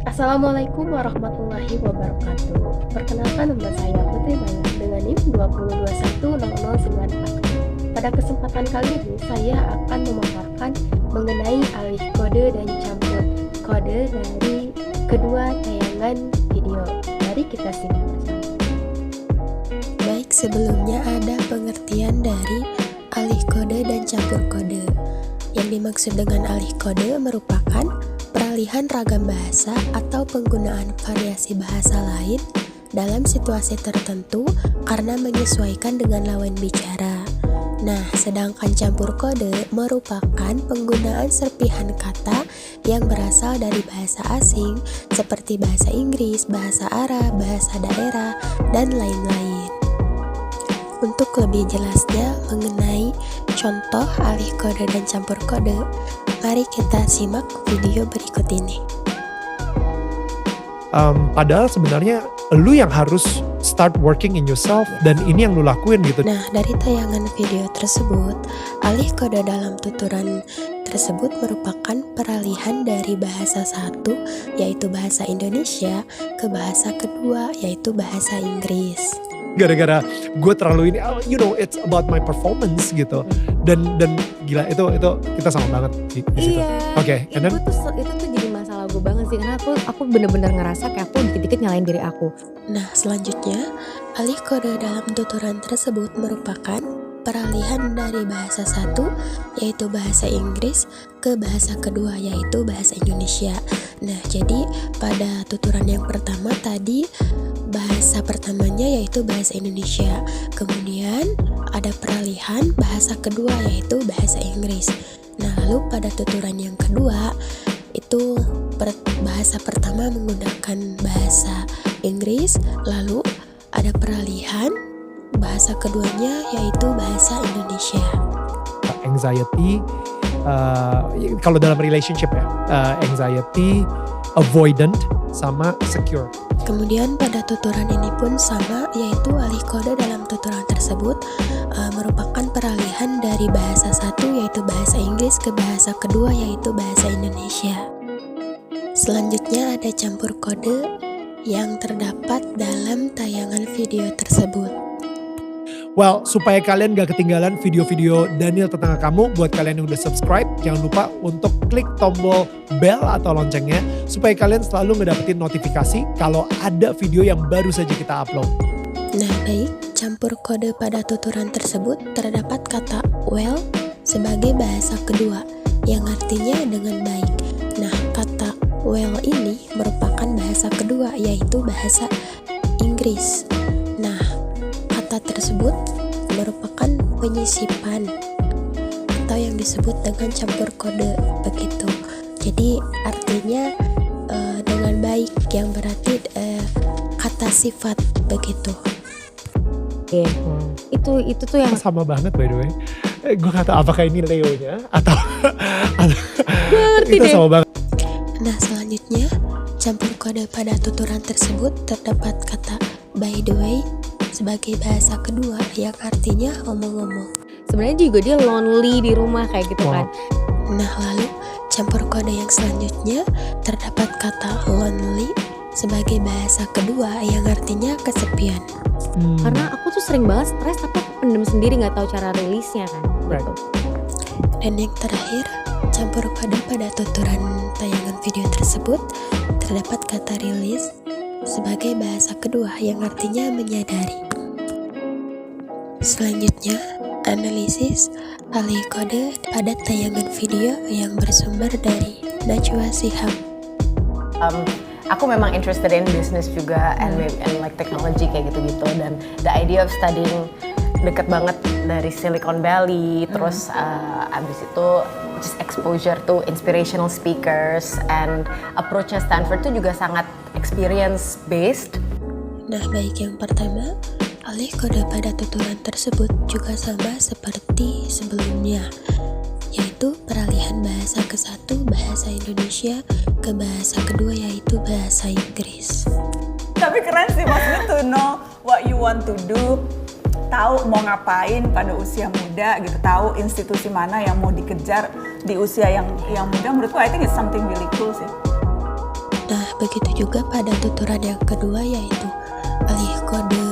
Assalamualaikum warahmatullahi wabarakatuh. Perkenalkan, nama saya Putri Maya dengan NIM 2210094. Pada kesempatan kali ini saya akan memaparkan mengenai alih kode dan campur kode dari kedua tayangan video. Mari kita simak bersama. Baik, sebelumnya ada pengertian dari alih kode dan campur kode. Yang dimaksud dengan alih kode merupakan peralihan ragam bahasa atau penggunaan variasi bahasa lain dalam situasi tertentu karena menyesuaikan dengan lawan bicara. Nah, sedangkan campur kode merupakan penggunaan serpihan kata yang berasal dari bahasa asing seperti bahasa Inggris, bahasa Arab, bahasa daerah, dan lain-lain. Untuk lebih jelasnya mengenai contoh alih kode dan campur kode, mari kita simak video berikut ini. Padahal sebenarnya lu yang harus start working in yourself dan ini yang lu lakuin gitu. Nah, dari tayangan video tersebut, alih kode dalam tuturan tersebut merupakan peralihan dari bahasa satu, yaitu bahasa Indonesia, ke bahasa kedua, yaitu bahasa Inggris. Gara-gara gue terlalu ini, it's about my performance gitu. Dan gila itu kita sama banget di situ. Iya. Oke, and then itu tuh jadi masalah gue banget sih, karena aku bener-bener ngerasa kayak aku dikit-dikit nyalain diri aku. Nah, selanjutnya, alih kode dalam tuturan tersebut merupakan peralihan dari bahasa satu, yaitu bahasa Inggris, ke bahasa kedua, yaitu bahasa Indonesia. Nah, jadi pada tuturan yang pertama tadi, bahasa pertamanya yaitu bahasa Indonesia. Kemudian ada peralihan bahasa kedua yaitu bahasa Inggris. Nah, lalu pada tuturan yang kedua, itu bahasa pertama menggunakan bahasa Inggris, lalu ada peralihan bahasa keduanya yaitu bahasa Indonesia. anxiety, kalau dalam relationship ya, anxiety, avoidant, sama secure. Kemudian pada tuturan ini pun sama, yaitu alih kode dalam tuturan tersebut merupakan peralihan dari bahasa satu yaitu bahasa Inggris ke bahasa kedua yaitu bahasa Indonesia. Selanjutnya ada campur kode yang terdapat dalam tayangan video tersebut. Well, supaya kalian gak ketinggalan video-video Daniel Tetangga Kamu, buat kalian yang udah subscribe, jangan lupa untuk klik tombol bell atau loncengnya, supaya kalian selalu ngedapetin notifikasi kalau ada video yang baru saja kita upload. Nah, baik, campur kode pada tuturan tersebut terdapat kata well sebagai bahasa kedua, yang artinya dengan baik. Nah, kata well ini merupakan bahasa kedua, yaitu bahasa Inggris. Nah, kata tersebut merupakan penyisipan atau yang disebut dengan campur kode begitu. Jadi artinya dengan baik, yang berarti kata sifat begitu. Oke. Itu tuh yang Sama banget by the way. Gue gak tahu apakah ini Leo-nya atau ngerti itu deh. sama banget. Nah, selanjutnya campur kode pada tuturan tersebut terdapat kata by the way sebagai bahasa kedua yang artinya omong-omong. Sebenarnya juga dia lonely di rumah kayak gitu kan. Nah, lalu campur kode yang selanjutnya terdapat kata lonely sebagai bahasa kedua yang artinya kesepian. Karena aku tuh sering banget stres tapi aku pendem sendiri, nggak tahu cara rilisnya kan. Right. Gitu. Dan yang terakhir, campur kode pada tuturan tayangan video tersebut terdapat kata rilis sebagai bahasa kedua yang artinya menyadari. Selanjutnya, analisis alih kode pada tayangan video yang bersumber dari Najwa Shihab. Aku memang interested in business juga and like technology kayak gitu-gitu, dan the idea of studying deket banget dari Silicon Valley, terus abis itu just exposure to inspirational speakers and approach-nya Stanford tuh juga sangat experience based. Nah, baik, yang pertama, alih kode pada tuturan tersebut juga sama seperti sebelumnya, yaitu peralihan bahasa ke satu, bahasa Indonesia, ke bahasa kedua yaitu bahasa Inggris. Tapi keren sih, maksudnya to know what you want to do, tahu mau ngapain pada usia muda gitu, tahu institusi mana yang mau dikejar di usia yang muda. Menurutku I think it's something really cool sih. Nah, begitu juga pada tuturan yang kedua yaitu alih kode.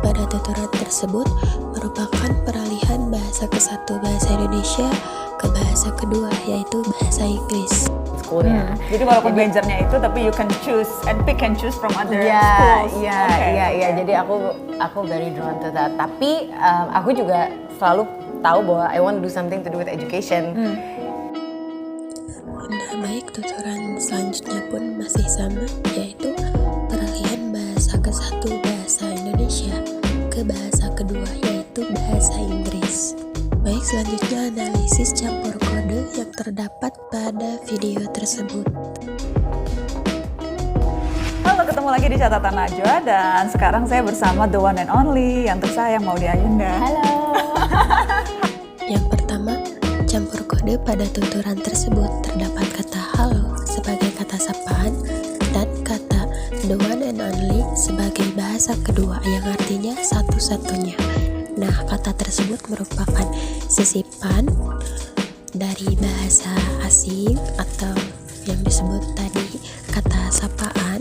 Pada tuturan tersebut merupakan peralihan bahasa kesatu bahasa Indonesia ke bahasa kedua yaitu bahasa Inggris. Schoolnya. Jadi walaupun majornya itu, tapi you can choose and pick and choose from other schools. Iya. Jadi aku very drawn to that. Tapi aku juga selalu tahu bahwa I want to do something to do with education. Nah, baik, tutoran selanjutnya pun masih sama, yaitu peralihan bahasa kesatu bahasa Indonesia ke bahasa kedua yaitu bahasa Inggris. Baik, selanjutnya analisis campur kode yang terdapat pada video tersebut. Halo, ketemu lagi di Catatan Najwa dan sekarang saya bersama the one and only yang tersayang Maudy Ayunda. Halo. Yang pertama, campur kode pada tuturan tersebut terdapat kata halo sebagai kata sapaan dan kata the one and only sebagai bahasa kedua yang artinya satu-satunya. Nah, kata tersebut merupakan sisipan dari bahasa asing atau yang disebut tadi kata sapaan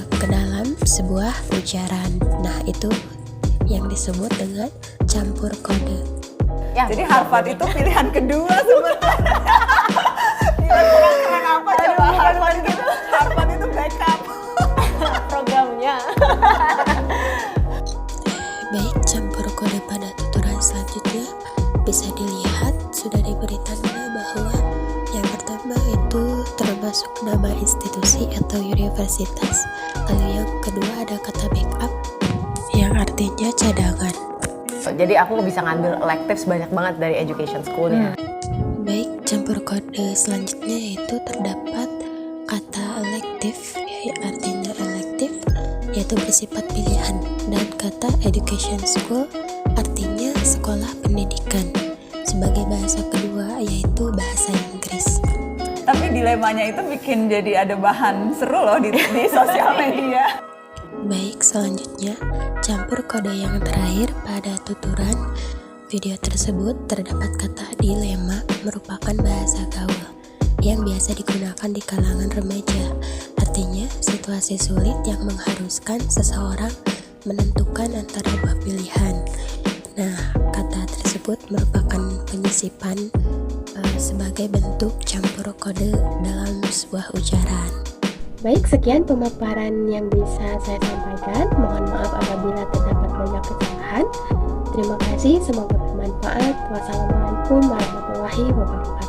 ke dalam sebuah ujaran. Nah, itu yang disebut dengan campur kode. Ya, Jadi Harvard itu pilihan kedua sebetulnya. Gila, keren apa coba Harvard gitu. Harvard itu backup programnya. Baik, campur kode pada tuturan selanjutnya bisa dilihat sudah diberi tanda bahwa yang pertama itu termasuk nama institusi atau universitas, lalu yang kedua ada kata backup yang artinya cadangan. Jadi aku bisa ngambil electives banyak banget dari education schoolnya. Baik, campur kode selanjutnya itu terdapat kata elective yang artinya elective yaitu bersifat pilihan, dan kata education school artinya sekolah pendidikan sebagai bahasa kedua yaitu bahasa Inggris. Tapi dilemanya itu bikin jadi ada bahan seru loh di sosial media. Baik, selanjutnya campur kode yang terakhir pada tuturan video tersebut terdapat kata dilema, merupakan bahasa gaul yang biasa digunakan di kalangan remaja. Artinya situasi sulit yang mengharuskan seseorang menentukan antara dua pilihan. Nah, kata tersebut merupakan penyisipan sebagai bentuk campur kode dalam sebuah ujaran. Baik, sekian pemaparan yang bisa saya sampaikan. Mohon maaf apabila terdapat banyak kesalahan. Terima kasih, semoga bermanfaat. Wassalamualaikum warahmatullahi wabarakatuh.